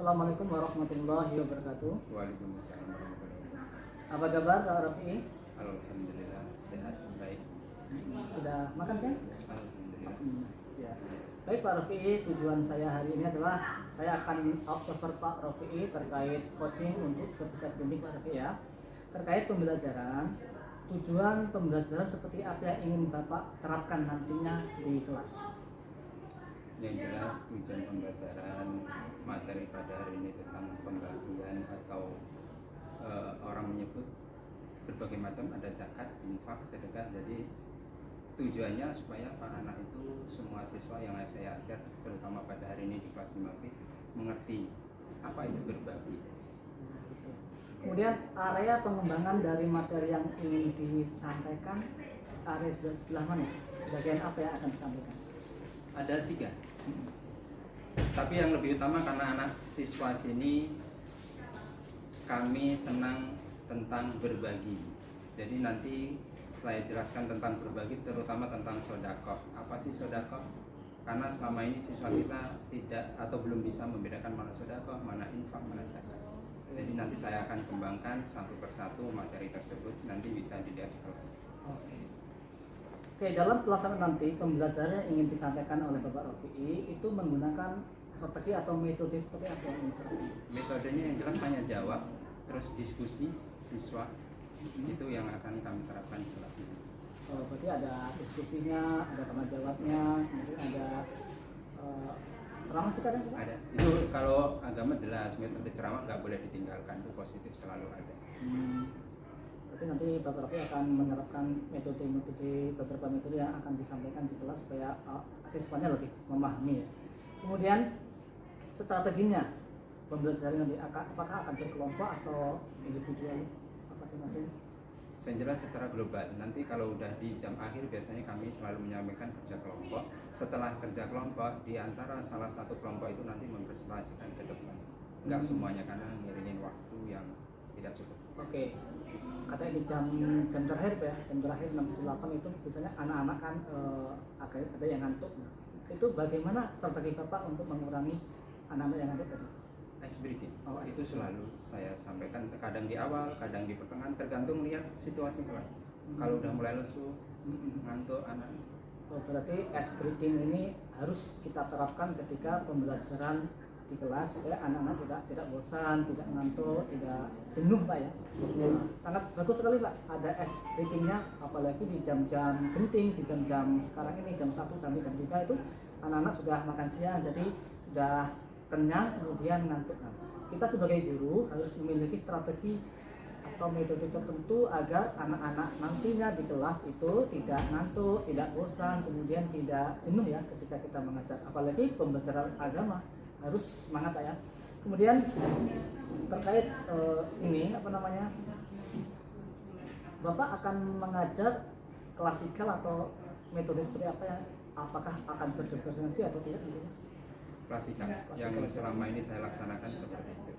Assalamualaikum warahmatullahi wabarakatuh. Waalaikumsalam warahmatullahi wabarakatuh. Apa kabar Kak Rafi? Alhamdulillah sehat baik. Sudah makan siang? Alhamdulillah. Ya. Baik Pak Rafi, tujuan saya hari ini adalah saya akan observer Pak Rafi terkait coaching untuk supervisor bimbing Pak Rafi ya. Terkait pembelajaran, tujuan pembelajaran seperti apa yang ingin Bapak terapkan nantinya di kelas? Yang jelas tujuan pembelajaran materi pada hari ini tentang pembagian atau orang menyebut berbagai macam, ada zakat, infak, sedekah. Jadi tujuannya supaya Pak anak itu semua siswa yang saya ajar terutama pada hari ini di kelas 5B mengerti apa itu berbagi. Kemudian area pengembangan dari materi yang ingin disampaikan, area sebelah mana? Bagian apa yang akan disampaikan? Ada 3. Tapi yang lebih utama karena anak siswa sini kami senang tentang berbagi. Jadi nanti saya jelaskan tentang berbagi, terutama tentang sedekah. Apa sih sedekah? Karena selama ini siswa kita tidak atau belum bisa membedakan mana sedekah, mana infak, mana zakat. Jadi nanti saya akan kembangkan satu persatu materi tersebut, nanti bisa dilihat di kelas. Oke, dalam pelaksanaan nanti pembelajaran yang ingin disampaikan oleh Bapak Rafi'i itu menggunakan strategi atau metode seperti apa yang diterapkan? Metodenya yang jelas tanya jawab, terus diskusi siswa, itu yang akan kami terapkan di kelas ini. Berarti ada diskusinya, ada tanya jawabnya, kemudian ada ceramah juga ada? Ada. Itu kalau agama jelas, metode ceramah nggak boleh ditinggalkan, itu positif selalu ada. Berarti nanti Bapak Rafi akan menerapkan beberapa metode yang akan disampaikan di kelas supaya siswanya lebih memahami ya. Kemudian strateginya pembelajaran nanti apakah akan berkelompok atau individual masing-masing? Yang jelas secara global, nanti kalau udah di jam akhir biasanya kami selalu menyampaikan kerja kelompok. Setelah kerja kelompok, di antara salah satu kelompok itu nanti mempresentasikan ke depan. Enggak semuanya karena ngiringin waktu yang tidak cukup. Oke. Katanya di jam terakhir ya, jam terakhir 6-8 itu biasanya anak-anak kan agak ada yang ngantuk. Itu bagaimana strategi Bapak untuk mengurangi anak-anak yang ngantuk tadi? Ice breaking, itu selalu saya sampaikan, kadang di awal, kadang di pertengahan, tergantung lihat situasi kelas. Kalau udah mulai lesu, ngantuk anak. Berarti ice breaking ini harus kita terapkan ketika pembelajaran di kelas supaya anak-anak tidak bosan, tidak ngantuk, tidak jenuh Pak ya. Sangat bagus sekali Pak, ada ice breakingnya, apalagi di jam-jam penting, di jam-jam sekarang ini jam 1 sampai jam 3 itu anak-anak sudah makan siang, jadi sudah kenyang kemudian ngantuk. Kita sebagai guru harus memiliki strategi atau metode tertentu agar anak-anak nantinya di kelas itu tidak ngantuk, tidak bosan, kemudian tidak jenuh ya ketika kita mengajar. Apalagi pembelajaran agama harus semangat ya. Kemudian terkait ini Bapak akan mengajar klasikal atau metode seperti apa ya? Apakah akan berdiferensiasi atau tidak? Klasikal yang selama ini saya laksanakan seperti itu.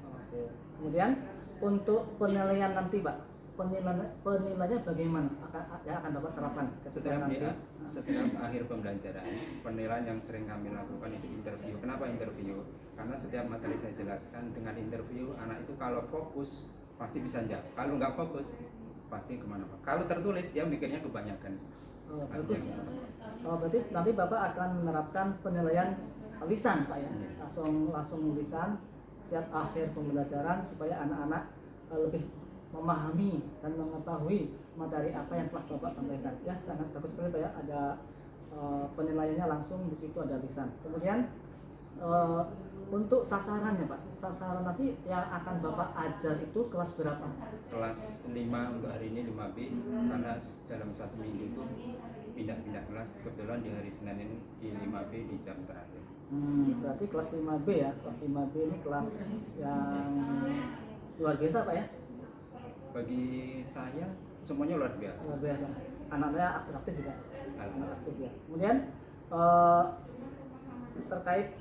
Kemudian untuk penilaian nanti Pak, penilaiannya bagaimana yang akan dapat terapkan setiap akhir pembelajaran. Penilaian yang sering kami lakukan itu interview. Kenapa interview? Karena setiap materi saya jelaskan dengan interview, anak itu kalau fokus pasti bisa jawab, kalau nggak fokus pasti kemana-mana. Kalau tertulis dia mikirnya kebanyakan. Bagus. Berarti nanti Bapak akan menerapkan penilaian lisan Pak ya, langsung lisan setiap akhir pembelajaran supaya anak-anak lebih memahami dan mengetahui materi apa yang telah Bapak sampaikan. Ya, sangat bagus sekali Pak ya, ada penilaiannya langsung di situ ada lisan. Kemudian untuk sasarannya Pak, sasaran nanti yang akan Bapak ajar itu kelas berapa? Kelas 5 untuk hari ini 5B, karena dalam 1 minggu itu pindah-pindah kelas. Kebetulan di hari Senin ini di 5B di jam terakhir. Berarti kelas 5B ya, kelas 5B ini kelas yang luar biasa Pak ya? Bagi saya semuanya luar biasa. Luar biasa. Anaknya aktif juga. Anak aktif ya. Kemudian terkait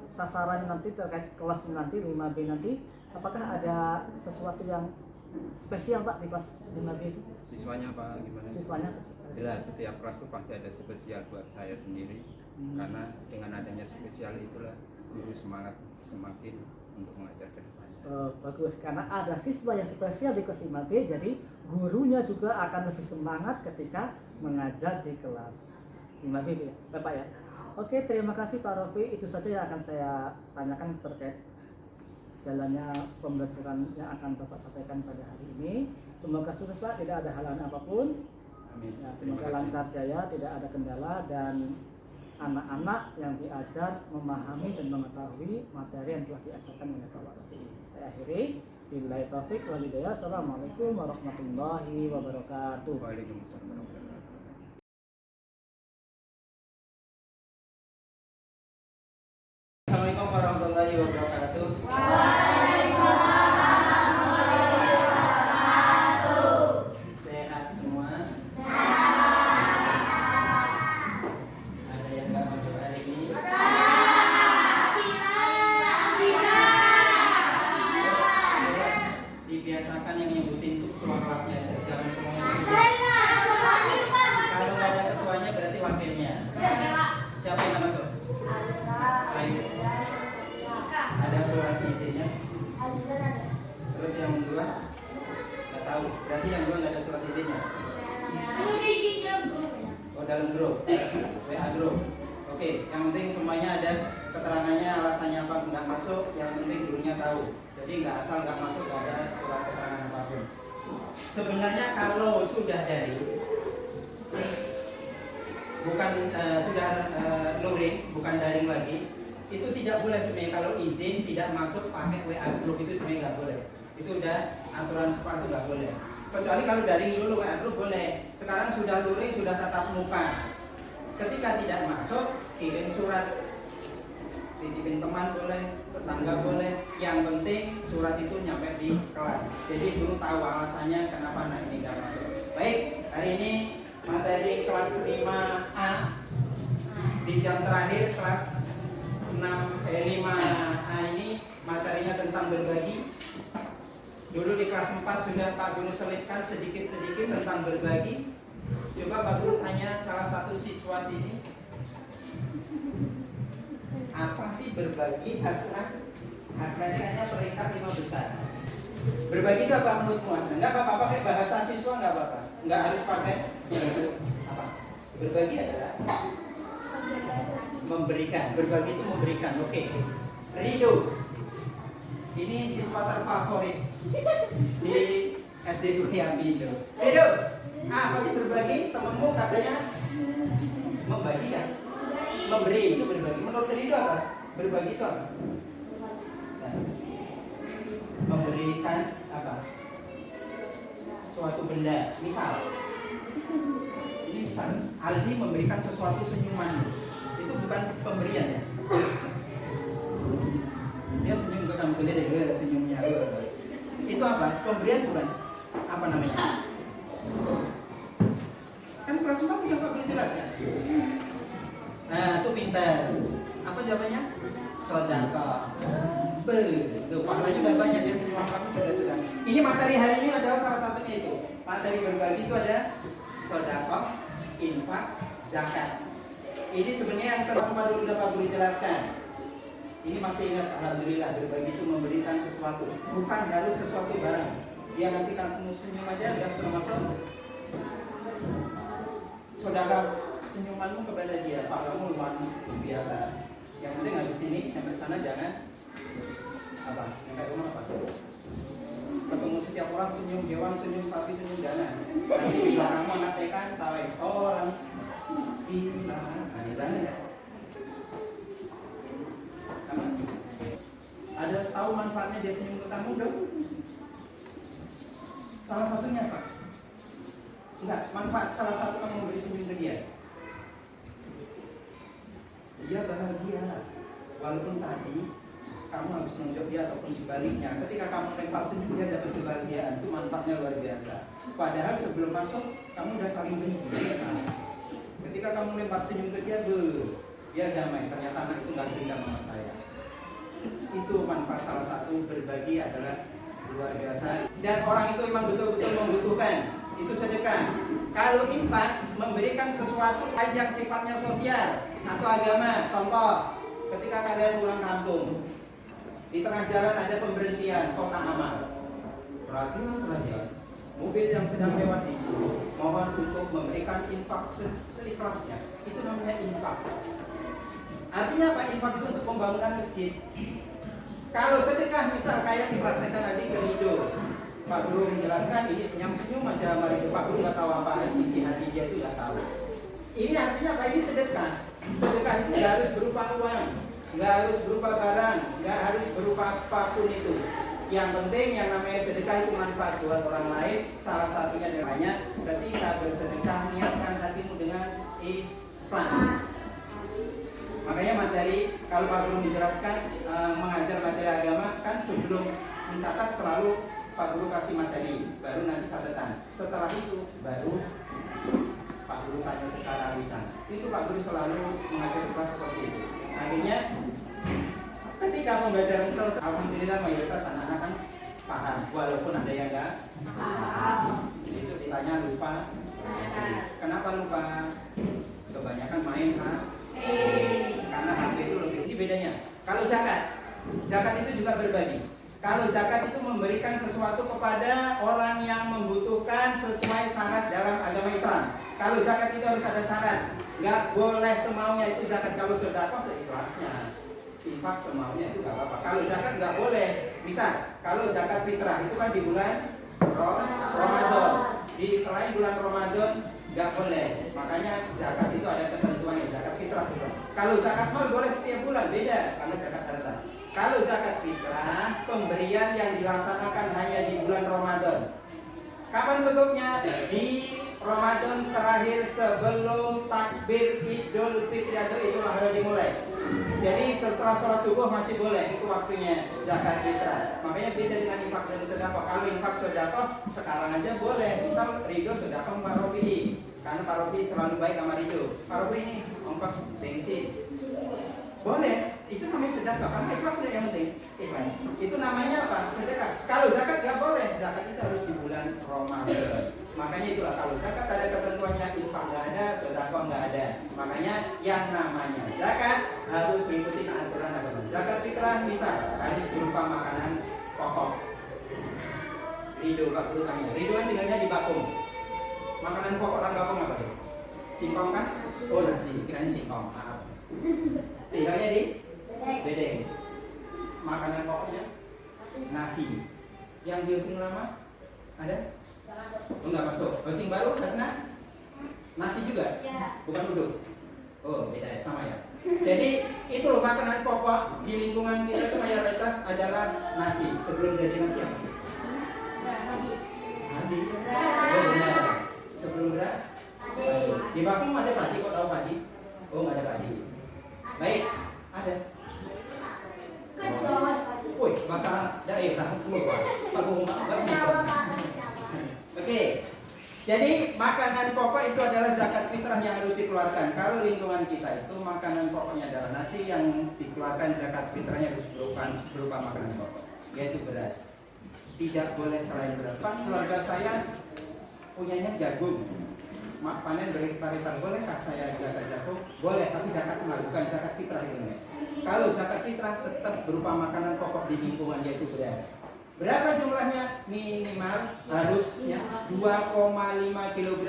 sasaran nanti, terkait kelas nanti 5B nanti, apakah ada sesuatu yang spesial Pak di kelas 5B itu? Siswanya Pak gimana? Siswanya jelas setiap kelas itu pasti ada spesial buat saya sendiri. Karena dengan adanya spesial itulah guru semangat semakin untuk mengajar ke depannya. Bagus, karena ada siswa yang spesial di kelas 5B, jadi gurunya juga akan lebih semangat ketika mengajar di kelas 5B ya, Bapak ya. Oke, terima kasih Pak Rofi. Itu saja yang akan saya tanyakan terkait jalannya pembelajaran yang akan Bapak sampaikan pada hari ini. Semoga sukses Pak, tidak ada halangan apapun. Amin. Ya, semoga lancar jaya, tidak ada kendala, dan anak-anak yang diajar memahami dan mengetahui materi yang telah diajarkan oleh Pak Rofi. Saya akhiri. Billahi taufik wal hidayah. Assalamualaikum warahmatullahi wabarakatuh. Waalaikumsalam warahmatullahi wabarakatuh. Assalamualaikum warahmatullahi wabarakatuh. Sehat semua? Ada yang nggak masuk hari ini? Dibiasakan yang nyebutin tuh ketua kelasnya, jangan semuanya. Kalau nggak ada ketuanya berarti wakilnya. Siapa yang nggak masuk? Ayo. Ada surat izinnya. Terus yang dua nggak tahu. Berarti yang dua nggak ada surat izinnya. Oh, dalam grup, WA grup. Oke, yang penting semuanya ada keterangannya, alasannya apa nggak masuk. Yang penting gurunya tahu. Jadi nggak asal nggak masuk, nggak ada surat keterangan apapun. Sebenarnya kalau sudah dari bukan sudah luring, bukan daring lagi, itu tidak boleh sebenarnya. Kalau izin tidak masuk pakai WA group itu sebenarnya nggak boleh. Itu udah aturan sekolah, itu nggak boleh. Kecuali kalau daring dulu WA group boleh. Sekarang sudah luring, sudah tatap muka. Ketika tidak masuk, kirim surat, titipin teman boleh, tetangga boleh. Yang penting surat itu nyampe di kelas. Jadi guru tahu alasannya kenapa anak ini nggak masuk. Baik, hari ini materi kelas 5A di jam terakhir kelas 5A ini materinya tentang berbagi. Dulu di kelas 4 sudah Pak Guru selipkan sedikit-sedikit tentang berbagi. Coba Pak Guru tanya salah satu siswa sini, apa sih berbagi? Hasnah ini kayaknya peringkat 5 besar. Berbagi itu apa menurutmu Hasnah? Enggak apa-apa pakai bahasa siswa, enggak apa-apa. Enggak harus pakai apa? Berbagi adalah memberikan. Berbagi itu memberikan. Oke. Rido, ini siswa terfavorit di SD Duriami itu. Rido, apa sih berbagi? Temanmu katanya membagi kan? Memberi itu berbagi. Menurut Rido apa? Berbagi itu apa? Nah, memberikan apa? Suatu benda. Misal, ini misal Aldi memberikan sesuatu senyuman. Itu bukan pemberian ya. Dia senyum ke kamu, lihat deh senyumnya. Itu apa? Pemberian bukan? Apa namanya? Kan kelas 4 udah Pak Guru jelas ya. Nah, itu pintar. Apa jawabannya? Sodaqah. Tuh, pahalanya udah banyak, dia senyum kamu sudah sedang. Ini materi hari ini adalah salah satunya itu. Materi berbagi itu ada sodaqah, infak, zakat. Ini sebenarnya yang kelas 5 dulu udah Pak Guru jelaskan. Ini masih ingat, alhamdulillah, berbagi itu memberikan sesuatu, bukan harus sesuatu barang. Dia ngasih kamu senyum aja udah termasuk sedekah senyumanmu kepada dia. Pak, kamu lumayan biasa. Yang penting habis ini sampai sana jangan apa? Yang kayak rumah apa? Ketemu setiap orang senyum, hewan senyum, sapi senyum, jangan. Nanti di belakangmu anak TK tahu. Oh, jangan ya. Ada tahu manfaatnya dia senyum ke kamu dong? Salah satunya apa? Enggak, manfaat salah satu kamu memberi senyum ke dia. Dia bahagia. Walaupun tadi kamu habis nonjok dia ataupun sebaliknya, ketika kamu lempar senyum dia dapat kebahagiaan, itu manfaatnya luar biasa. Padahal sebelum masuk kamu udah saling benci. Ketika kamu lempar senyum ke dia, dia damai. Ternyata anak itu nggak dendam sama saya. Itu manfaat salah satu berbagi adalah luar biasa. Dan orang itu memang betul-betul membutuhkan. Itu sedekah. Kalau infak, memberikan sesuatu yang sifatnya sosial atau agama. Contoh, ketika kalian pulang kampung, di tengah jalan ada pemberhentian kotak amal. Perhatian, mobil yang sedang lewat di situ mohon untuk memberikan infak seikhlasnya. Itu namanya infak. Artinya apa? Infak itu untuk pembangunan masjid. Kalau sedekah misal kayak dipraktekkan tadi ke Rido, Pak Guru menjelaskan ini senyum-senyum aja sama Rido. Pak Guru nggak tahu apa isi hati dia itu, nggak tahu. Ini artinya apa? Ini sedekah. Sedekah itu nggak harus berupa uang, nggak harus berupa barang, nggak harus berupa apapun itu. Yang penting yang namanya sedekah itu manfaat buat orang lain. Salah satunya namanya ketika bersedekah niatkan hatimu dengan ikhlas. Makanya materi, kalau Pak Guru menjelaskan mengajar materi agama kan sebelum mencatat selalu Pak Guru kasih materi, baru nanti catatan. Setelah itu baru Pak Guru tanya secara lisan. Itu Pak Guru selalu mengajar kelas seperti itu. Akhirnya ketika pembelajaran selesai, alhamdulillah mayoritas anak-anak kan paham, walaupun ada yang enggak paham. Besok ditanya lupa. Kenapa lupa? Kebanyakan main karena HP itu lebih. Ini bedanya. Kalau zakat itu juga berbagi. Kalau zakat itu memberikan sesuatu kepada orang yang membutuhkan sesuai syarat dalam agama Islam. Kalau zakat itu harus ada syarat. Nggak boleh semaunya itu zakat. Kalau sedekah seikhlasnya. Infak semaunya itu nggak apa-apa. Kalau zakat nggak boleh. Misal, kalau zakat fitrah itu kan di bulan Ramadan. Di selain bulan Ramadan nggak boleh. Makanya zakat itu ada ketentuannya. Zakat fitrah juga. Kalau zakat mal boleh setiap bulan, beda karena zakat harta. Kalau zakat fitrah, pemberian yang dilaksanakan hanya di bulan Ramadan. Kapan bentuknya? Di Ramadan terakhir sebelum takbir Idul Fitri atau Idul Adha dimulai. Jadi setelah sholat subuh masih boleh, itu waktunya zakat fitrah. Makanya beda dengan infak dan sedekah. Kalau infak sedekah sekarang aja boleh. Misal Ridho sedekah Pak Robi, karena Pak Robi terlalu baik sama Ridho. Pak Robi ini ongkos bensin, boleh. Itu namanya sedekah. Karena ikhlas yang penting. Ikhlas. Itu namanya apa? Sedekah. Kalau zakat nggak boleh. Zakat itu harus di bulan Ramadan. Makanya itulah kalau zakat ada ketentuannya, infak nggak ada, sedekah nggak ada. Makanya yang namanya zakat harus mengikuti aturan agama. Zakat fitrah misal harus berupa makanan pokok. Ridho Pak Guru tanya. Ridho kan tinggalnya di Bakung. Makanan pokok orang Bakung apa tuh? Singkong kan? Oh nasi, kirain singkong. Maaf. Tinggalnya di Bedeng. Makanan pokoknya nasi. Yang biosing lama ada? Oh enggak masuk. Biosing baru Hasna? Nasi juga? Bukan uduk. Oh beda ya, sama ya. Jadi itu loh makanan pokok di lingkungan kita itu mayoritas adalah nasi. Sebelum jadi nasi apa? Padi. Oh benar. Sebelum beras? Di Bakung ada padi, kok tahu padi? Oh nggak ada padi. Baik, ada. Woi, bahasa daerah Oke. Jadi makanan pokok itu adalah zakat fitrah yang harus dikeluarkan. Kalau lingkungan kita itu makanan pokoknya adalah nasi, yang dikeluarkan zakat fitrahnya harus berupa makanan pokok, yaitu beras. Tidak boleh selain beras. Pak, keluarga saya punyanya jagung. Panen berhektar-hektar, bolehkah saya jaga jagung? Boleh, tapi zakat bukan zakat fitrah itu. Kalau zakat fitrah tetap berupa makanan pokok di lingkungan, yaitu beras. Berapa jumlahnya? Minimal harusnya 2,5 kg.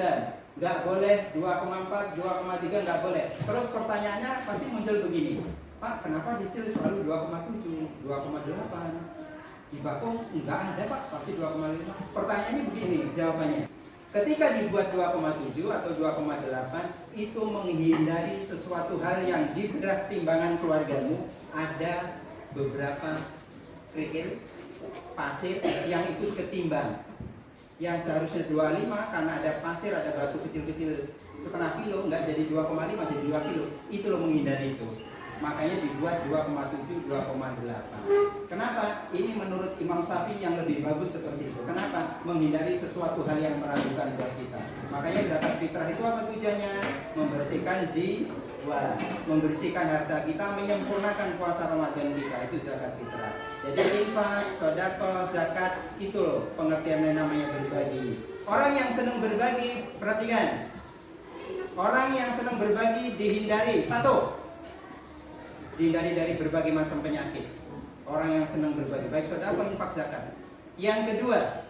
Nggak boleh 2,4, 2,3 nggak boleh. Terus pertanyaannya pasti muncul begini, Pak, kenapa di SIL selalu 2,7, 2,8? Di Bakung nggak ada Pak, pasti 2,5. Pertanyaannya begini, jawabannya. Ketika dibuat 2,7 atau 2,8, itu menghindari sesuatu hal yang di beras timbangan keluargamu ada beberapa kerikil, pasir yang ikut ketimbang. Yang seharusnya 25 karena ada pasir, ada batu kecil-kecil setengah kilo, nggak jadi 2,5 jadi 2 kilo. Itu loh menghindari itu. Makanya dibuat 2,7, 2,8. Kenapa? Ini menurut Imam Syafi'i yang lebih bagus seperti itu. Kenapa? Menghindari sesuatu hal yang meragukan buat kita. Makanya zakat fitrah itu apa tujuannya? Membersihkan jiwa, membersihkan harta kita, menyempurnakan puasa Ramadan kita. Itu zakat fitrah. Jadi infak, sedekah, zakat itu loh pengertiannya, namanya berbagi. Orang yang senang berbagi, perhatikan. Orang yang senang berbagi dihindari. Satu, dihindari dari berbagai macam penyakit. Orang yang senang berbagi, baik sedekah, infak, zakat. Yang kedua,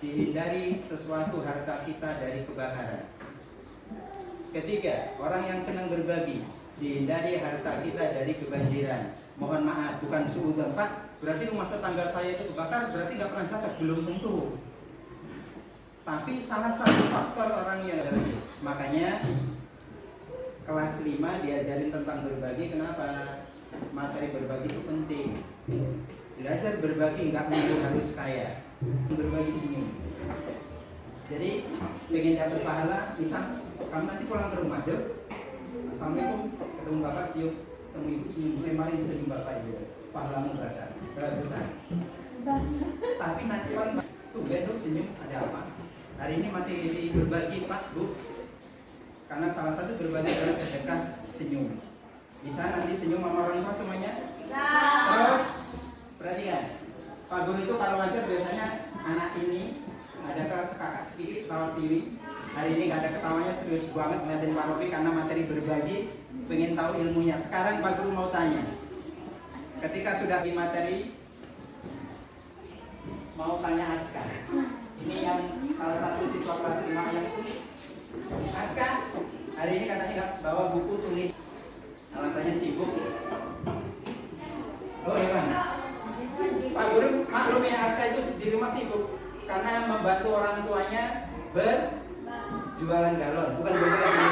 dihindari sesuatu harta kita dari kebakaran. Ketiga, orang yang senang berbagi, dihindari harta kita dari kebanjiran. Mohon maaf, bukan suudzon, Pak. Berarti rumah tetangga saya itu kebakar, berarti nggak pernah zakat? Belum tentu. Tapi salah satu faktor orang yang adalah itu. Makanya kelas 5 diajarin tentang berbagi. Kenapa? Materi berbagi itu penting. Belajar berbagi nggak melulu harus kaya. Berbagi senyum. Jadi pengen dapat pahala, misal kamu nanti pulang ke rumah, dok, assalamualaikum, ketemu bapak, cium, ketemu ibu, senyum, lemparin senyum bapak ibu, pahalamu besar. Tapi nanti paling tuh dok senyum, ada apa? Hari ini materi berbagi Pak Bu, karena salah satu berbagi adalah sedekah senyum. Bisa nanti senyum sama orang tua semuanya? Terus perhatikan, Pak Guru itu kalau ngajar biasanya anak ini ada kakak cekikit tawa TV. Hari ini gak ada ketawanya, serius banget ngeliatin Pak Rofi karena materi berbagi, pengen tahu ilmunya. Sekarang Pak Guru mau tanya, ketika sudah di materi, mau tanya Aska. Ini yang salah satu siswa kelas 5 yang unik. Aska, hari ini katanya nggak bawa buku tulis. Alasannya sibuk. Oh iya kan? Pak Guru maklum ya, Aska itu di rumah sibuk karena membantu orang tuanya berjualan galon, bukan berjualan.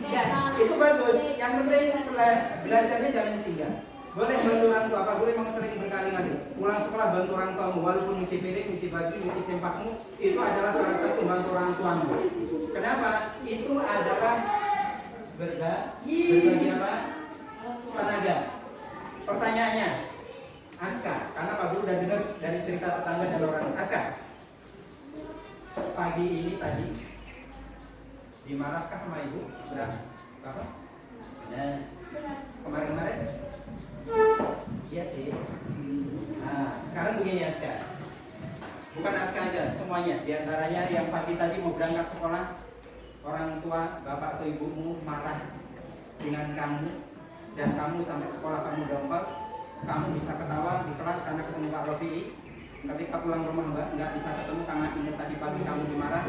Ya, itu bagus. Yang penting belajarnya jangan tinggal. Boleh bantu orang tua. Pak Guru memang sering berkali-kali pulang sekolah bantu orang tuamu, walaupun nyuci piring, nyuci baju, nyuci sempakmu, itu adalah salah satu bantu orang tuamu. Kenapa? Itu adalah berbagi apa? Tenaga. Pertanyaannya, Aska, karena Pak Guru udah dengar dari cerita tetangga dan orang. Aska, pagi ini tadi dimarahkah sama ibu? Berapa? Nah, kemarin-kemarin? Iya sih. Nah, sekarang begini Aska. Bukan Aska aja, semuanya. Di antaranya yang pagi tadi mau berangkat sekolah, orang tua, bapak atau ibumu marah dengan kamu, dan kamu sampai sekolah kamu dongkol, kamu bisa ketawa di kelas karena ketemu Pak Rofi. Ketika pulang rumah nggak bisa ketemu karena ingat tadi pagi kamu dimarah.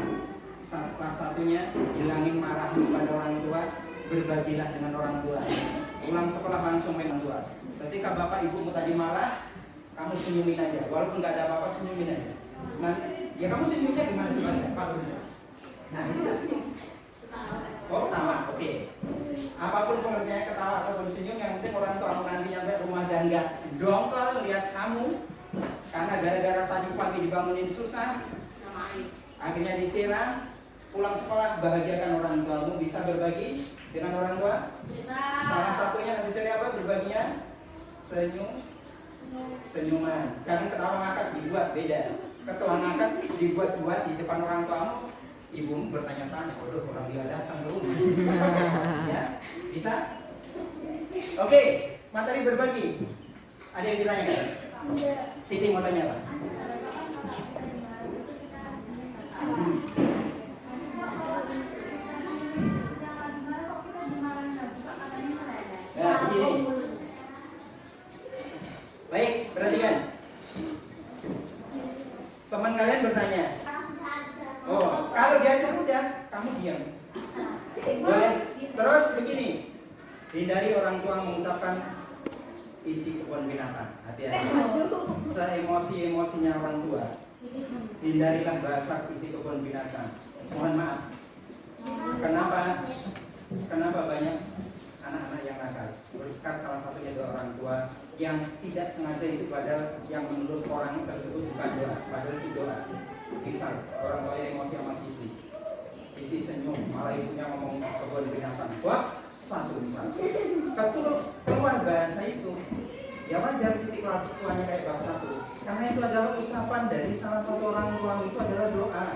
Salah satunya, hilangin marahmu pada orang tua, berbagilah dengan orang tua. Pulang sekolah langsung main orang tua. Ketika bapak ibumu tadi marah, kamu senyumin aja, walaupun nggak ada apa-apa, senyumin aja. Nah, ya kamu senyumnya gimana coba Pak Guru? Nah, itu udah senyum. Oh, ketawa, oke. Apapun pengertiannya ketawa ataupun senyum, yang penting orang tua nanti nyampe rumah dan nggak dongkol lihat kamu karena gara-gara tadi pagi dibangunin susah, akhirnya disiram. Pulang sekolah, bahagiakan orang tuamu. Bisa berbagi dengan orang tua? Bisa. Salah satunya nanti sore apa berbaginya? Senyuman. Jangan ketawa ngakak, dibuat beda. Ketawa ngakak dibuat-buat di depan orang tuamu, ibumu bertanya-tanya, waduh orang dia datang ke rumah. Ya, bisa? Oke, materi berbagi. Ada yang ditanyakan? Siti mau tanya apa? Ya, begini. Baik, perhatikan. Teman kalian bertanya. Oh, kalau diajar udah, kamu diam. Boleh. Terus begini. Hindari orang tua mengucapkan isi kebun binatang. Hati-hati. Seemosi-emosinya orang tua. Hindarilah bahasa isi kebun binatang. Mohon maaf. Kenapa banyak anak-anak yang nakal? Berkat salah satunya doa orang tua yang tidak sengaja itu, padahal yang menurut orang tersebut bukan doa, padahal itu doa. Misal orang tua yang emosi sama Siti senyum, malah ibunya ngomong kebun binatang. Wah, satu misal. Keluar bahasa itu, ya wajar Siti kalau tuanya kayak bahasa itu, karena itu adalah ucapan dari salah satu orang tua, itu adalah doa.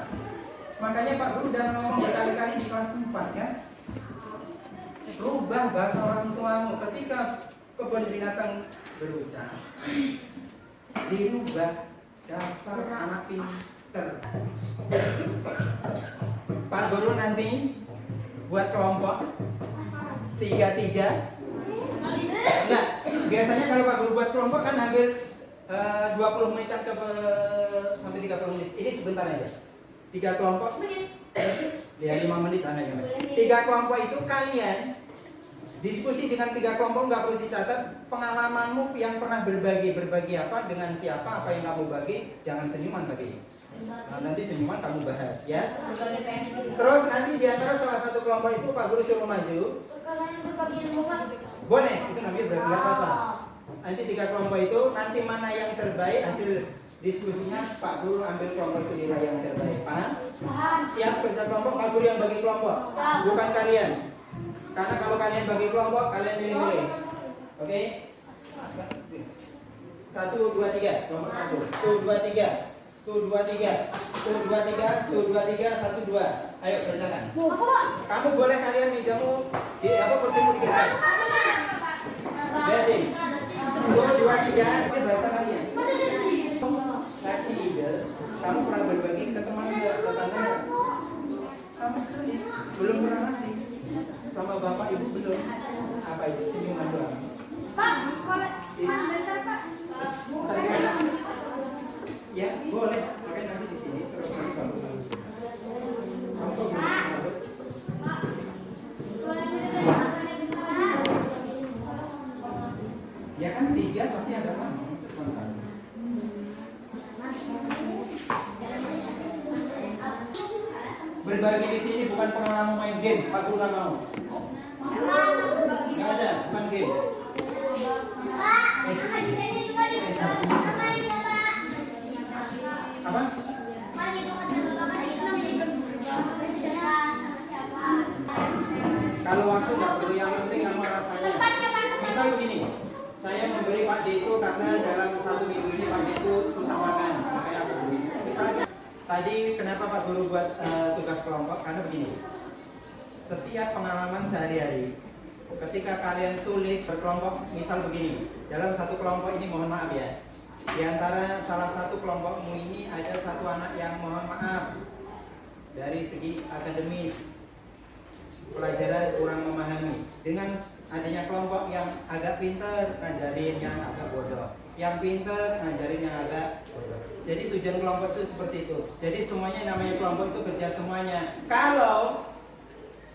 Makanya Pak Guru udah ngomong berkali-kali di kelas 4 kan, rubah bahasa orang tuamu. Ketika kebun binatang berucap, dirubah, dasar anak pinter. Pak Guru nanti buat kelompok 3-3. Enggak, biasanya kalau Pak Guru buat kelompok kan hampir 20 menitan sampai 30 menit. Ini sebentar aja. 3 kelompok. Ya 5 menit lah ya. 3 kelompok itu kalian diskusi dengan 3 kelompok, nggak perlu dicatat pengalamanmu yang pernah berbagi apa dengan siapa, apa yang kamu bagi, jangan senyuman tapi nanti senyuman kamu bahas ya. Terus nanti di antara salah satu kelompok itu Pak Guru suruh maju. Boleh, itu namanya berarti nggak apa-apa. Nanti 3 kelompok itu nanti mana yang terbaik hasil diskusinya Pak Guru ambil kelompok itu nilai yang terbaik. Paham? Siap kerja kelompok, Pak Guru yang bagi kelompok, bukan kalian. Karena kalau kalian bagi kelompok, kalian milih-milih. Oke? 1, 2, 3. Kelompok 1. 1, 2, 3. 1, 2, 3. 1, 2, 3. 1, 2, 3. 1, 2. Ayo kerjakan. Kamu boleh kalian mejamu di kursimu digeser. Jadi 1, 2, 3. Ini bahasa kalian. Kasih ide. Kamu pernah berbagi ke teman enggak, tetangga? Sama sekali. Belum pernah ngasih. Sama bapak ibu belum. Apa itu? Senyuman doang. Pak, kalau sebentar Pak. Ya boleh. Pakai nanti di sini terus nanti kamu. Kamu kok belum masuk? Ya kan 3 pasti ada kamu. Berbagi di sini bukan pengalaman main game, Pak Guru nggak mau. Nggak ada, bukan game. Apa? Kalau waktu nggak perlu, yang penting kamu rasanya. Misal begini, saya memberi Pak D itu karena dalam 1 minggu ini Pak D itu susah makan, makanya aku beri. Misalnya tadi kenapa Pak Guru buat tugas kelompok? Karena begini, setiap pengalaman sehari-hari, ketika kalian tulis berkelompok, misal begini, dalam 1 kelompok ini mohon maaf ya, di antara salah satu kelompokmu ini ada 1 anak yang mohon maaf dari segi akademis pelajaran kurang memahami. Dengan adanya kelompok yang agak pinter ngajarin yang agak bodoh, yang pinter ngajarin yang agak bodoh. Jadi tujuan kelompok itu seperti itu. Jadi semuanya namanya kelompok itu kerja semuanya. Kalau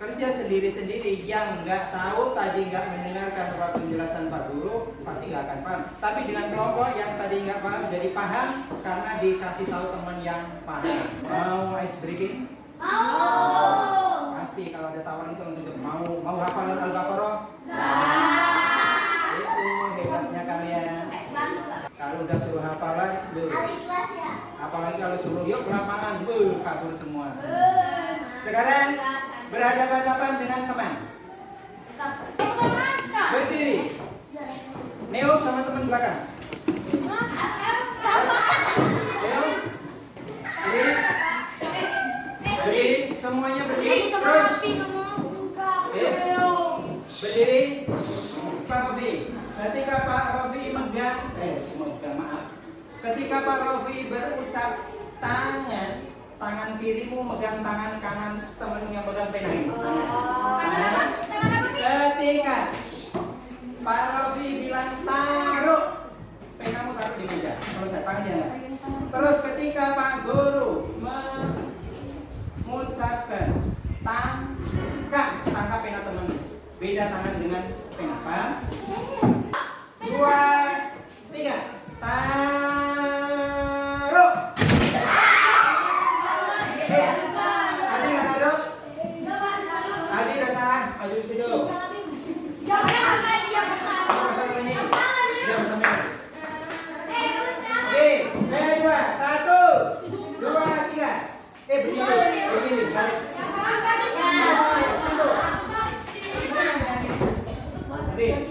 kerja sendiri-sendiri yang nggak tahu tadi, nggak mendengarkan apa penjelasan Pak Guru, pasti nggak akan paham. Tapi dengan kelompok yang tadi nggak paham jadi paham karena dikasih tahu teman yang paham. Mau ice breaking? Pasti kalau ada tawaran itu langsung jawab. Mau hafalan Al-Baqarah? Itu hebatnya kalian. Kalau udah suruh hafalan, apalagi kalau suruh yuk ke lapangan, kabur semua. Sekarang berhadapan-hadapan dengan teman. Berdiri. Neo sama teman belakang. Neo. Berdiri, semuanya berdiri. Terus. Berdiri. Pak Rofi. Ketika Pak Rofi megang, ketika Pak Rofi berucap tangan kirimu megang tangan kanan temenmu yang megang pena ini. Ketika Pak Rofi bilang taruh, penamu taruh di meja. Selesai, tangannya enggak. Terus ketika Pak Guru mengucapkan tangkap pena teman. Beda tangan dengan pena. Paham? 2, 3. Taruh. Adi nggak taruh? Adi udah salah. Maju di situ. Oke, 2, 1, 2, 3. Begini, balik.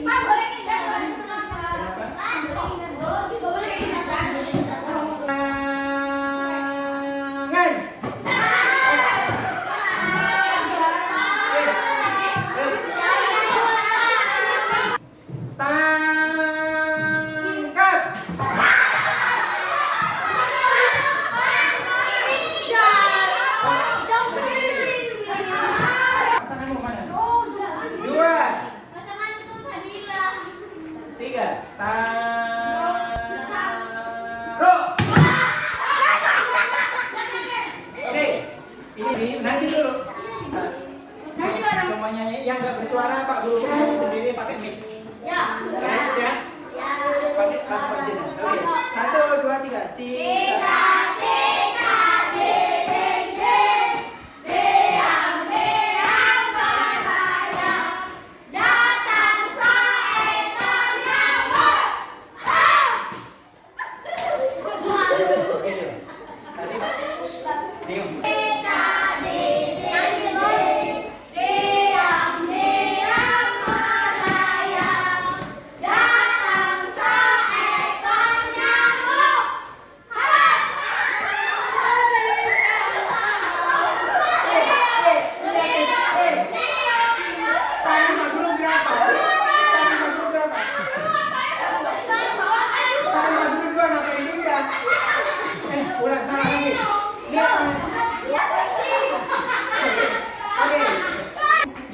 Pak, boleh kita Kenapa? boleh kita Tangan. Tangkap. Pasanganmu mana? 2, suara Pak Guru sendiri pakai mic. Ya. Ya. Pakai tas margin. Oke. 1, 2, 3. Cita.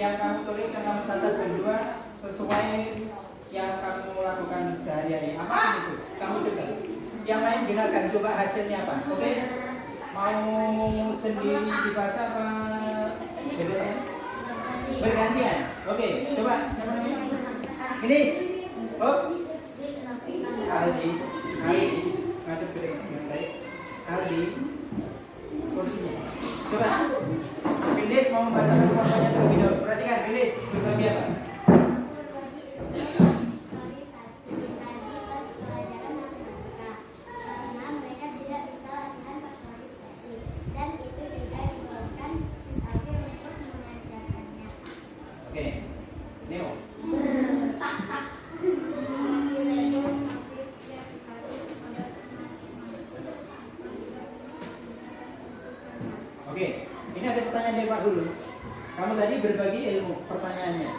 Yang kamu tulis, yang kamu catat berdua sesuai yang kamu lakukan sehari-hari. Apa itu? Kamu coba. Yang lain dengarkan, coba hasilnya apa. Oke? Mau sendiri dibaca apa? Bedanya? Bergantian. Oke, coba. Siapa namanya? Genis. Oh. Aldi. Ngadep ke yang baik. Aldi. Kursinya. Coba. Genis mau membacakan contohnya terlebih dahulu. Perhatikan, Genis berbagi apa? Oke, Neo. Oke, ini ada pertanyaan dari Pak Guru. Kamu tadi berbagi ilmu, pertanyaannya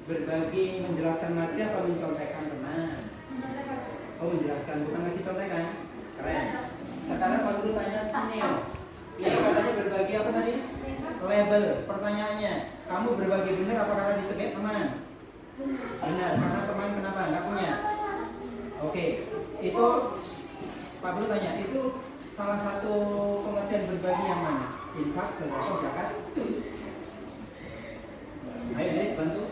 berbagi menjelaskan materi atau mencontekkan teman? Oh, menjelaskan, bukan ngasih contekan. Keren. Sekarang Pak Guru tanya si Neo. Ini katanya berbagi apa tadi? Label. Pertanyaannya, kamu berbagi benar apa karena ditegak teman? Benar, karena teman kenapa? Nggak punya. Oke, itu Pak Guru tanya, itu salah satu pengertian berbagi yang mana? Infak, sedekah, zakat? Ayo guys, bantu.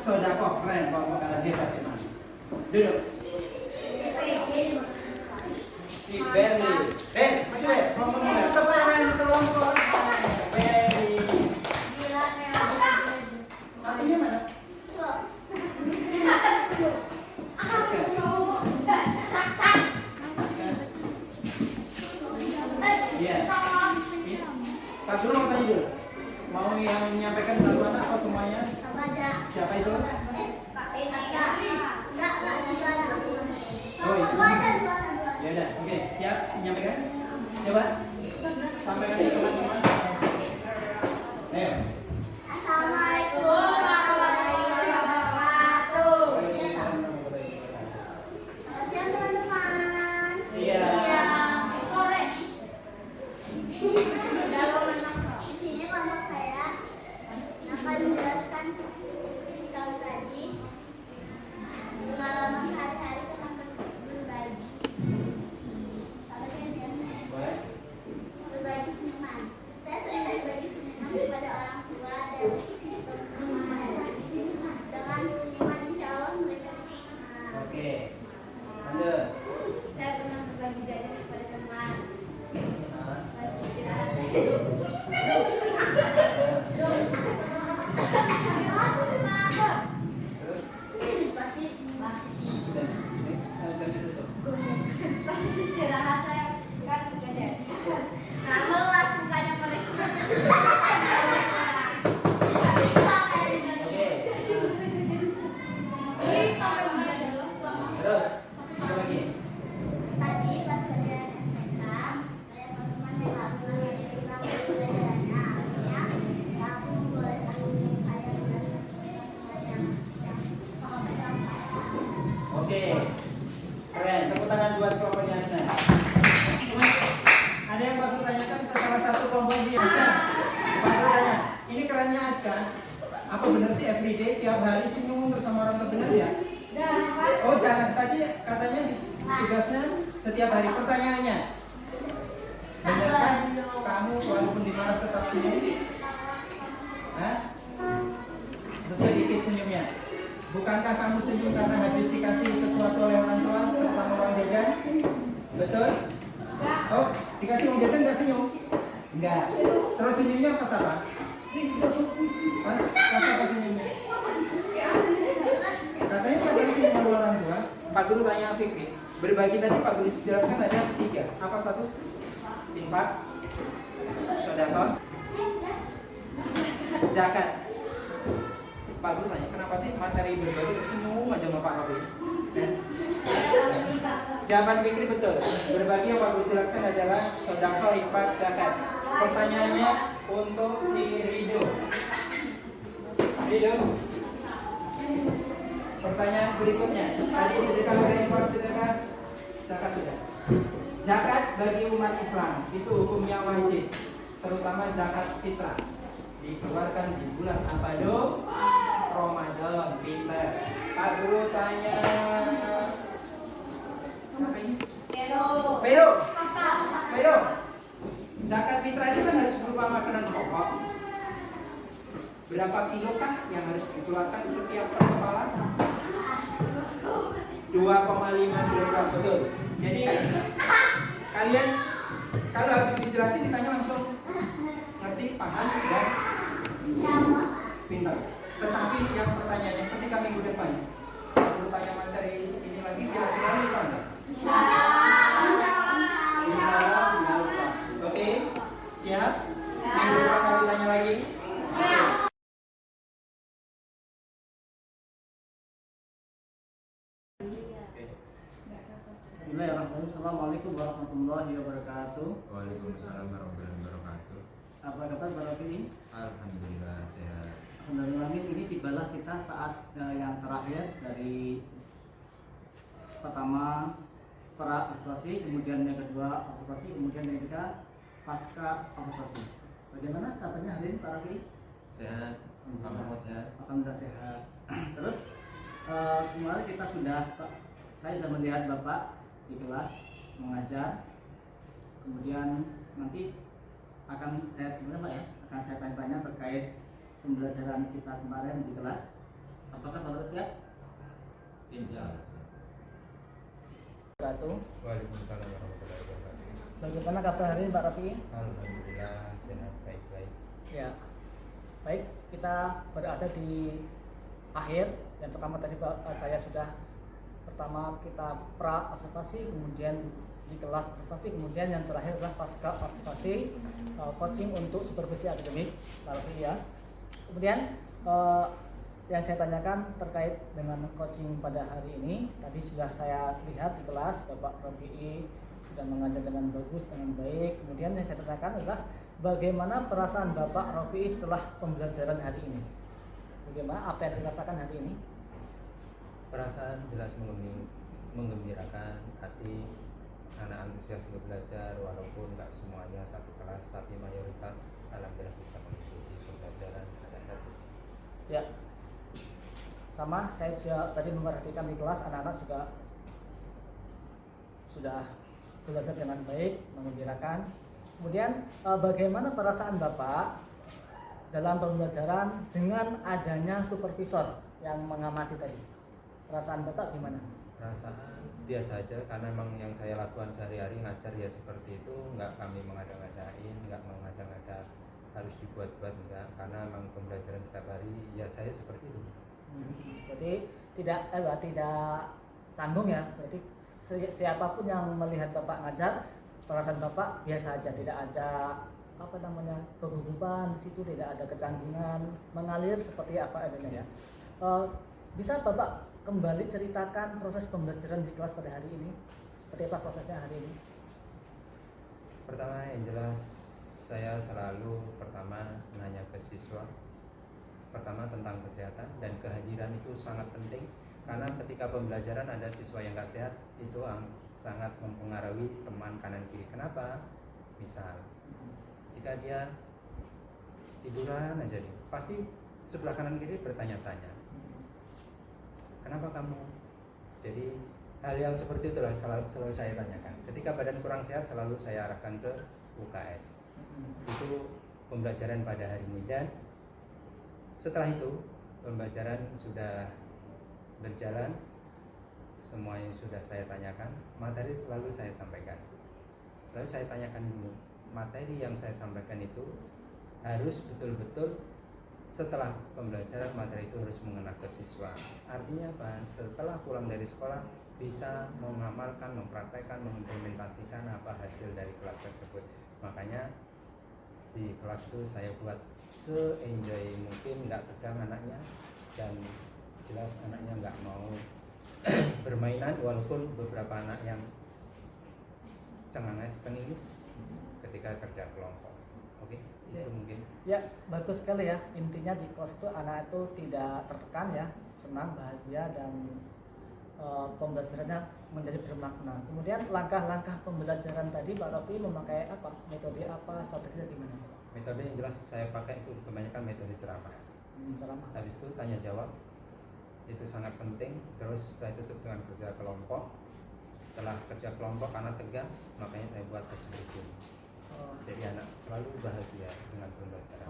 Sedekah, keren, Pak bakalan hebat teman. Duduk. Si Berli. Maju deh, ngomong ya. Tepuk tangan kelompok. Berli. Satunya mana? Iya. Pak Guru mau tanya dulu. Mau yang menyampaikan satu anak atau semuanya? Siapa itu? Oh, iya. Ya udah, oke. Siap menyampaikan? Coba. Sampaikan ke teman-teman. Ayo. Assalamualaikum warahmatullahi wabarakatuh. Selamat siang teman-teman. Siap. Sore. Di sini kelompok saya akan menjelaskan diskusi kami tadi pengalaman sehari-hari tentang berbagi. Boleh? Berbagi senyuman. Saya sering berbagi senyuman kepada orang tua dan teman-teman. Dengan senyuman insya Allah mereka senang. Oke. Lanjut. Saya pernah berbagi dada kepada teman. Nah. Masih tidak ada. Terus? Basis. Dan ini jam ditutup. Basis istirahat saya kan beda. Nah, melas mukanya mereka. Oke. Terus, apa lagi? Tadi pas pelajaran SMK, banyak teman-teman yang nggak bilang dari tentang pelajarannya. Akhirnya, aku membuat saya Oke. Keren. Tepuk tangan buat kelompoknya Asna. Cuma ada yang Pak Guru tanyakan ke salah satu kelompoknya Asna. Pak Guru tanya, ini kerennya Aska. Apa benar sih everyday tiap hari senyum terus sama orang terbenar ya? Oh jangan. Tadi katanya di tugasnya setiap hari. Pertanyaannya, benar kan kamu walaupun dimarah tetap senyum? Hah? senyumnya. Bukankah kamu senyum karena habis dikasih sesuatu oleh orang tua, terutama uang jajan? Betul? Oh, dikasih uang jajan nggak senyum? Enggak. Terus senyumnya pas apa? Pas apa senyumnya? Katanya Pak Guru senyum sama orang tua. Pak Guru tanya Fikri, berbagi tadi Pak Guru jelaskan ada 3. Apa 1? Infak, sedekah, zakat. Pak Guru tanya, kenapa sih materi berbagi tersenyum aja sama Pak Robi? Jawaban Fikri betul. Berbagi yang Pak Guru jelaskan adalah sedekah, infak, zakat. Pertanyaannya untuk si Rido. Rido. Pertanyaan berikutnya. Tadi sedekah udah, infak sedekah, zakat sudah. Zakat bagi umat Islam itu hukumnya wajib, terutama zakat fitrah. Dikeluarkan di bulan apa dong? Ramadan. Pinter. Pak Guru tanya. Siapa ini? Pero. Pero. Zakat fitrah itu kan harus berupa makanan pokok. Berapa kilo kah yang harus dikeluarkan setiap per kepala? 2,5 kilogram, betul. Jadi kalian kalau habis dijelasin ditanya langsung ngerti, paham, dan pintar. Tetapi yang pertanyaannya ketika minggu depan kalau tanya materi ini lagi kira-kira lupa nggak? Insyaallah nggak lupa. Oke, siap? Minggu depan kalau tanya lagi? Bismillahirrahmanirrahim. Assalamualaikum warahmatullahi wabarakatuh. Waalaikumsalam warahmatullahi wabarakatuh. Apa kabar para pilih? Alhamdulillah sehat. Alhamdulillah, ini tibalah kita saat yang terakhir dari pertama pra observasi, kemudian yang kedua observasi, kemudian yang ketiga pasca observasi. Bagaimana kabarnya hari ini para pilih? Sehat. Pak Mahmud sehat. Alhamdulillah sehat. Terus kemarin kita saya sudah melihat Bapak di kelas mengajar, kemudian nanti akan saya tanya-tanya terkait pembelajaran kita kemarin di kelas. Apakah Bapak siap? Insyaallah. Waalaikumsalam warahmatullahi wabarakatuh. Bagaimana kabar hari ini Pak Rafi? Alhamdulillah sehat, baik-baik. Ya, baik, kita berada di akhir. Yang pertama tadi saya sudah pertama kita pra observasi, kemudian di kelas observasi, kemudian yang terakhir adalah pasca observasi, coaching untuk supervisi akademik Pak Rafi ya. Kemudian yang saya tanyakan terkait dengan coaching pada hari ini, tadi sudah saya lihat di kelas Bapak Rafi sudah mengajar dengan bagus, dengan baik. Kemudian yang saya tanyakan adalah bagaimana perasaan Bapak Rafi setelah pembelajaran hari ini? Bagaimana apa yang dirasakan hari ini? Perasaan jelas menggembirakan, asik, anak antusias untuk belajar walaupun nggak semuanya satu kelas, tapi mayoritas alhamdulillah bisa mengikuti pembelajaran ada. Ya, sama saya juga tadi memperhatikan di kelas anak-anak sudah belajar dengan baik, menggembirakan. Kemudian bagaimana perasaan Bapak dalam pembelajaran dengan adanya supervisor yang mengamati tadi? Perasaan Bapak gimana? Perasaan biasa aja karena memang yang saya lakukan sehari-hari ngajar ya seperti itu, nggak kami mengada-ngadain, nggak mengada-ngada harus dibuat-buat, enggak, karena memang pembelajaran setiap hari ya saya seperti itu. Berarti tidak canggung ya, berarti siapapun yang melihat Bapak ngajar perasaan Bapak biasa aja, tidak ada kegugupan di situ, tidak ada kecanggungan, mengalir seperti apa adanya ya. Bisa Bapak kembali ceritakan proses pembelajaran di kelas pada hari ini, seperti apa prosesnya hari ini? Pertama yang jelas saya selalu pertama nanya ke siswa, pertama tentang kesehatan, dan kehadiran itu sangat penting karena ketika pembelajaran ada siswa yang nggak sehat itu sangat mempengaruhi teman kanan kiri. Kenapa? Misal jika dia tiduran aja nih, pasti sebelah kanan kiri bertanya-tanya, kenapa kamu? Jadi hal yang seperti itulah selalu saya tanyakan. Ketika badan kurang sehat selalu saya arahkan ke UKS. Itu pembelajaran pada hari ini, dan setelah itu pembelajaran sudah berjalan, semuanya sudah saya tanyakan, materi lalu saya sampaikan. Lalu saya tanyakan dulu, materi yang saya sampaikan itu harus betul-betul setelah pembelajaran materi itu harus mengena ke siswa. Artinya apa? Setelah pulang dari sekolah bisa mengamalkan, mempraktekkan, mengimplementasikan apa hasil dari kelas tersebut. Makanya di kelas itu saya buat se-enjoy mungkin, nggak tegang anaknya, dan jelas anaknya nggak mau bermainan, walaupun beberapa anak yang cengengis ketika kerja kelompok. Oke, itu mungkin. Ya, bagus sekali ya. Intinya di kelas itu anak itu tidak tertekan ya, senang, bahagia, dan pembelajarannya menjadi bermakna. Kemudian langkah-langkah pembelajaran tadi Pak Rofi memakai apa? Metode apa? Strateginya gimana? Metode yang jelas saya pakai itu kebanyakan metode ceramah. Ceramah. Habis itu tanya jawab, itu sangat penting. Terus saya tutup dengan kerja kelompok. Setelah kerja kelompok anak tegang, makanya saya buat tes breaking. Jadi anak selalu bahagia dengan pembelajaran.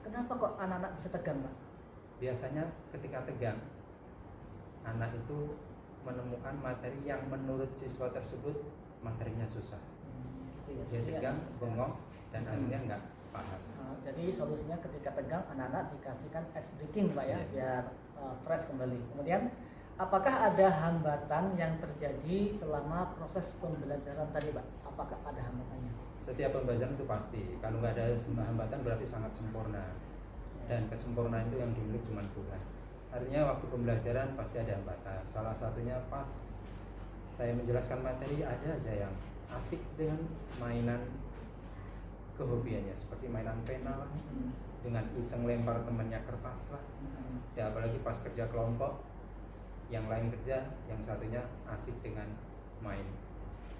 Kenapa kok anak-anak bisa tegang, Pak? Biasanya ketika tegang, anak itu menemukan materi yang menurut siswa tersebut materinya susah. Dia tegang, bengong, dan akhirnya nggak paham. Jadi solusinya ketika tegang anak-anak dikasihkan ice breaking, Pak ya, biar fresh kembali. Kemudian apakah ada hambatan yang terjadi selama proses pembelajaran tadi, Pak? Apakah ada hambatannya? Setiap pembelajaran itu pasti. Kalau nggak ada hambatan berarti sangat sempurna. Dan kesempurnaan itu yang dimiliki cuma Tuhan. Artinya waktu pembelajaran pasti ada hambatan. Salah satunya pas saya menjelaskan materi, ada aja yang asik dengan mainan kehobiannya, seperti mainan pena lah, dengan iseng lempar temannya kertas lah. Ya apalagi pas kerja kelompok, yang lain kerja, yang satunya asik dengan main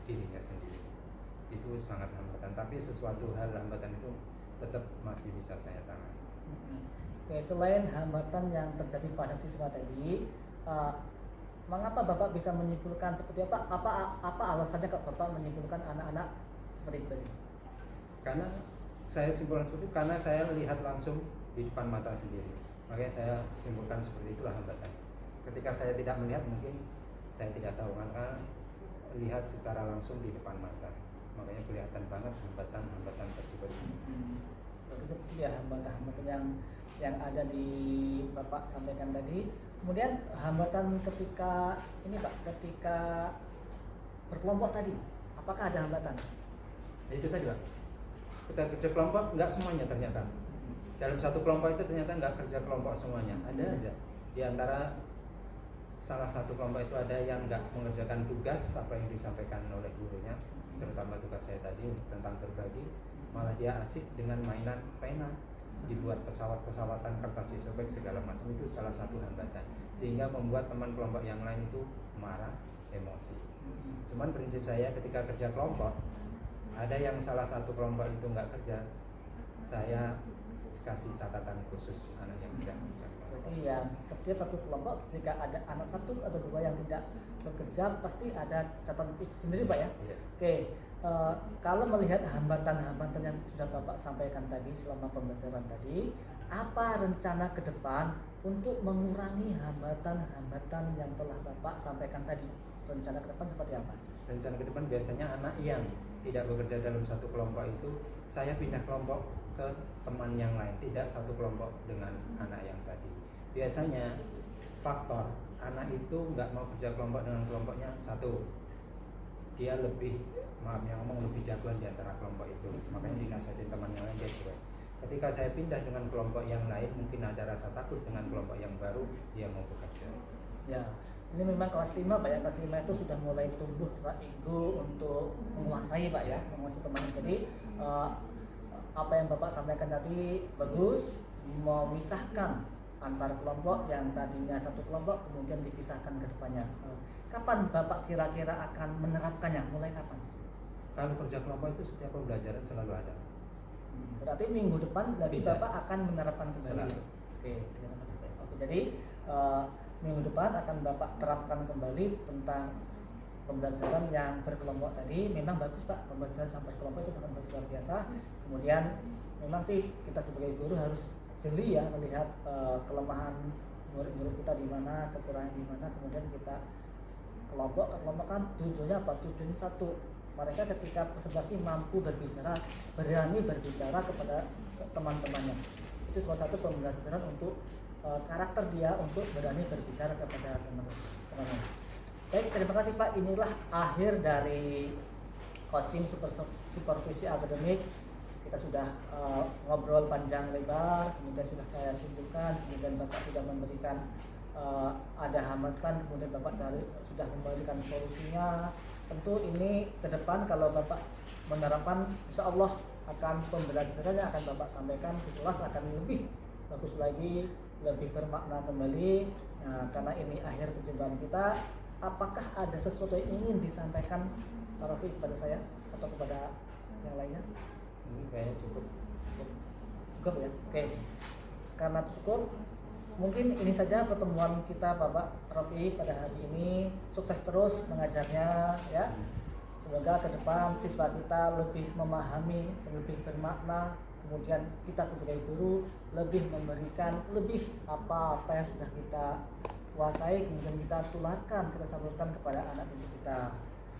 dirinya sendiri. Itu sangat hambatan, tapi sesuatu hal hambatan itu tetap masih bisa saya tangani. Oke, selain hambatan yang terjadi pada siswa tadi, mengapa Bapak bisa menyimpulkan seperti apa? Apa alasannya kok Bapak menyimpulkan anak-anak seperti itu? Karena saya simpulkan seperti itu karena saya lihat langsung di depan mata sendiri. Makanya saya simpulkan seperti itulah hambatan. Ketika saya tidak melihat mungkin saya tidak tahu, karena lihat secara langsung di depan mata. Makanya kelihatan banget hambatan-hambatan tersebut. Berarti seperti ya hambatan-hambatan yang ada di Bapak sampaikan tadi. Kemudian hambatan ketika ini Pak, ketika berkelompok tadi, apakah ada hambatan? Itu tadi Pak, kita kerja kelompok nggak semuanya ternyata. Dalam satu kelompok itu ternyata nggak kerja kelompok semuanya. Ada aja di antara salah satu kelompok itu ada yang nggak mengerjakan tugas apa yang disampaikan oleh gurunya, terutama tugas saya tadi tentang berbagi, malah dia asik dengan mainan pena, dibuat pesawat-pesawatan, kertas disobek segala macam. Itu salah satu hambatan sehingga membuat teman kelompok yang lain itu marah, emosi. Cuman prinsip saya ketika kerja kelompok, ada yang salah satu kelompok itu nggak kerja, saya kasih catatan khusus anak yang tidak kerja. Berarti ya setiap satu kelompok jika ada anak satu atau dua yang tidak bekerja pasti ada catatan khusus sendiri Pak ya? Iya. Oke, kalau melihat hambatan-hambatan yang sudah Bapak sampaikan tadi selama pembelajaran tadi, apa rencana ke depan untuk mengurangi hambatan-hambatan yang telah Bapak sampaikan tadi? Rencana ke depan seperti apa? Rencana ke depan biasanya anak yang tidak bekerja dalam satu kelompok itu saya pindah kelompok ke teman yang lain, tidak satu kelompok dengan anak yang tadi. Biasanya faktor anak itu nggak mau kerja kelompok dengan kelompoknya, satu, dia lebih, maaf yang ngomong, lebih jagoan di antara kelompok itu, makanya dinasihatin teman yang lain dia cuek. Ketika saya pindah dengan kelompok yang lain, mungkin ada rasa takut dengan kelompok yang baru, dia mau bekerja. Ya, ini memang kelas 5 Pak ya, kelas 5 itu sudah mulai tumbuh ego untuk menguasai Pak ya, menguasai teman. Jadi apa yang Bapak sampaikan tadi bagus, memisahkan antar kelompok yang tadinya satu kelompok kemudian dipisahkan ke depannya. Kapan Bapak kira-kira akan menerapkannya? Mulai kapan? Kalau kerja kelompok itu setiap pembelajaran selalu ada. Berarti minggu depan lagi Bisa. Bapak akan menerapkan kembali. Selalu. Oke, terima kasih Pak. Oke, jadi minggu depan akan Bapak terapkan kembali tentang pembelajaran yang berkelompok tadi. Memang bagus Pak, pembelajaran sampai kelompok itu sangat luar biasa. Kemudian memang sih kita sebagai guru harus jeli ya melihat kelemahan murid-murid kita di mana, kekurangan di mana, kemudian kita kelompokkan tujuannya apa? Tujuannya satu, mereka ketika presentasi mampu berbicara, berani berbicara kepada teman-temannya. Itu salah satu pembelajaran untuk karakter dia untuk berani berbicara kepada teman-temannya. Baik, terima kasih Pak. Inilah akhir dari coaching supervisi akademik. Kita sudah ngobrol panjang lebar, kemudian sudah saya simpulkan, kemudian Bapak sudah memberikan ada hambatan, kemudian Bapak sudah memberikan solusinya. Tentu ini ke depan kalau Bapak menerapkan, insya Allah akan pembelajarannya akan Bapak sampaikan di kelas akan lebih bagus lagi, lebih bermakna kembali. Nah, karena ini akhir perjumpaan kita, apakah ada sesuatu yang ingin disampaikan Pak Rofi kepada saya atau kepada yang lainnya? Ini kayaknya cukup ya. Oke, karena cukup, mungkin ini saja pertemuan kita Bapak Rofi pada hari ini. Sukses terus mengajarnya ya. Semoga ke depan siswa kita lebih memahami, lebih bermakna, kemudian kita sebagai guru lebih memberikan lebih apa yang sudah kita kuasai, kemudian kita tularkan, kita salurkan kepada anak didik kita.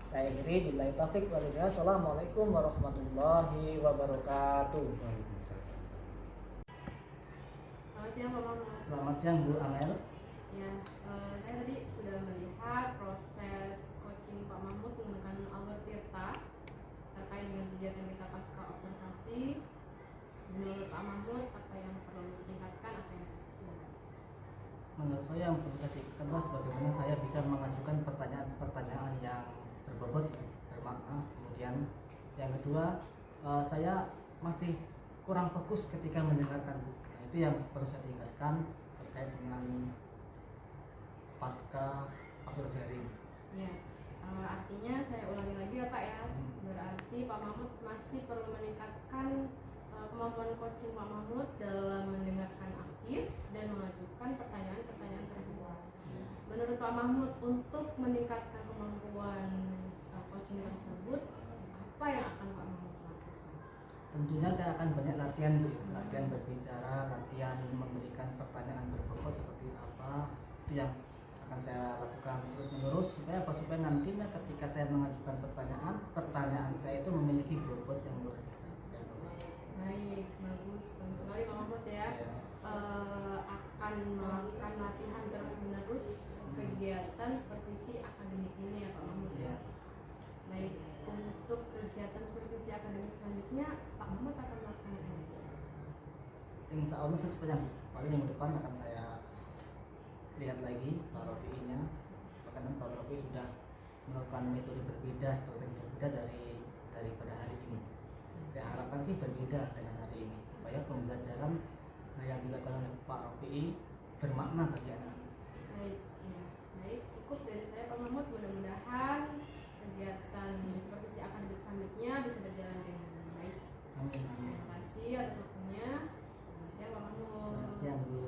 Saya akhiri, billahi taufik wal hidayah. Assalamualaikum warahmatullahi wabarakatuh. Selamat siang Pak Mahmud. Selamat siang Bu Amel. Ya, saya tadi sudah melihat proses coaching Pak Mahmud menggunakan Alur Tirta terkait dengan kegiatan kita pasca observasi. Menurut Pak Mahmud, apa yang perlu ditingkatkan, apa yang sudah? Menurut saya yang perlu saya tingkatkan adalah bagaimana saya bisa mengajukan pertanyaan-pertanyaan yang berbobot, bermakna. Kemudian yang kedua, saya masih kurang fokus ketika mendengarkan. Nah, itu yang perlu saya tingkatkan terkait dengan pasca observasi. Ya, artinya saya ulangi lagi ya Pak ya. Berarti Pak Mahmud masih perlu meningkatkan kemampuan coaching Pak Mahmud dalam mendengarkan aktif dan mengajukan pertanyaan-pertanyaan terbuka. Menurut Pak Mahmud, untuk meningkatkan kemampuan coaching tersebut, apa yang akan Pak Mahmud lakukan? Tentunya saya akan banyak latihan Bu, latihan berbicara, latihan memberikan pertanyaan berbobot seperti apa, itu yang akan saya lakukan terus menerus supaya apa? Supaya nantinya ketika saya mengajukan pertanyaan saya itu memiliki bobot yang luar biasa. Baik, bagus sekali Pak Mahmud ya. Akan melakukan latihan terus menerus kegiatan supervisi akademik ini ya Pak Mahmud ya. Baik, untuk kegiatan supervisi akademik selanjutnya Pak Mahmud akan melaksanakan. Insya Allah secepatnya, paling minggu depan akan saya lihat lagi Pak Rofi-nya. Bahkan Pak Rofi sudah melakukan metode berbeda, strategi berbeda daripada hari ini. Saya harapkan sih berbeda dengan hari ini supaya pembelajaran yang dilakukan oleh Pak Rofi bermakna bagi anak-anak. Baik, ya. Baik, cukup dari saya Pak Mahmud. Mudah-mudahan kegiatan supervisi akademik selanjutnya bisa berjalan dengan baik. Amin. Terima kasih atas waktunya. Selamat siang Pak Mahmud. Selamat siang Bu.